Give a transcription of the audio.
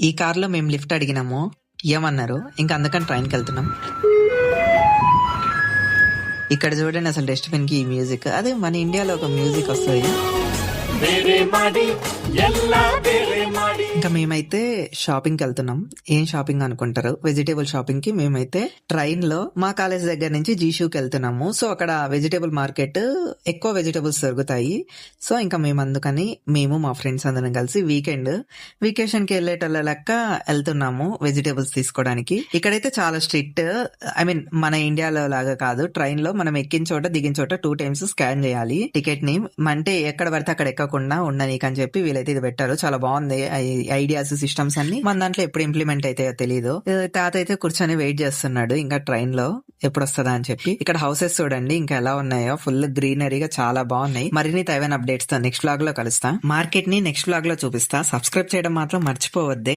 ఈ కార్లో మేము లిఫ్ట్ అడిగినాము, ఇయ్యమన్నారు. ఇంకా అందుకని ట్రైన్కి వెళ్తున్నాం. ఇక్కడ చూడండి అసలు డస్ట్బిన్ కి ఈ మ్యూజిక్, అదే మన ఇండియాలో ఒక మ్యూజిక్ వస్తుంది. ఇంకా మేమైతే షాపింగ్ కి వెళ్తున్నాం. ఏం షాపింగ్ అనుకుంటారు, వెజిటేబుల్ షాపింగ్ కి. మేమైతే ట్రైన్ లో మా కాలేజ్ దగ్గర నుంచి జీషూకి వెళ్తున్నాము. సో అక్కడ వెజిటేబుల్ మార్కెట్, ఎక్కువ వెజిటేబుల్స్ దొరుకుతాయి. సో ఇంకా మేము అందుకని మా ఫ్రెండ్స్ అందరం కలిసి వీకేషన్ కి వెళ్ళేటోళ్ళ లెక్క వెళ్తున్నాము వెజిటేబుల్స్ తీసుకోవడానికి. ఇక్కడైతే చాలా స్ట్రిక్ట్. ఐ మీన్ మన ఇండియాలో లాగా కాదు. ట్రైన్ లో మనం ఎక్కిన చోట దిగిన చోట 2 times స్కాన్ చేయాలి టికెట్ ని. అంటే ఎక్కడ పడితే అక్కడ ఎక్కకుండా ఉండనీకి అని చెప్పి వీళ్ళైతే ఇది పెట్టారు. చాలా బాగుంది ఐడియాస్, సిస్టమ్స్ అన్ని. మన దాంట్లో ఎప్పుడు ఇంప్లిమెంట్ అయితే తెలీదు. తాత అయితే కూర్చొని వెయిట్ చేస్తున్నాడు ఇంకా ట్రైన్ లో ఎప్పుడు వస్తుందా అని చెప్పి. ఇక్కడ హౌసెస్ చూడండి ఇంకా ఎలా ఉన్నాయో, ఫుల్ గ్రీనరీగా చాలా బాగున్నాయి. మరిన్ని తైవాన్ అప్డేట్స్ తో నెక్స్ట్ వ్లాగ్ లో కలుస్తా. మార్కెట్ ని నెక్స్ట్ వ్లాగ్ లో చూపిస్తా. సబ్స్క్రైబ్ చేయడం మాత్రం మర్చిపోవద్దే.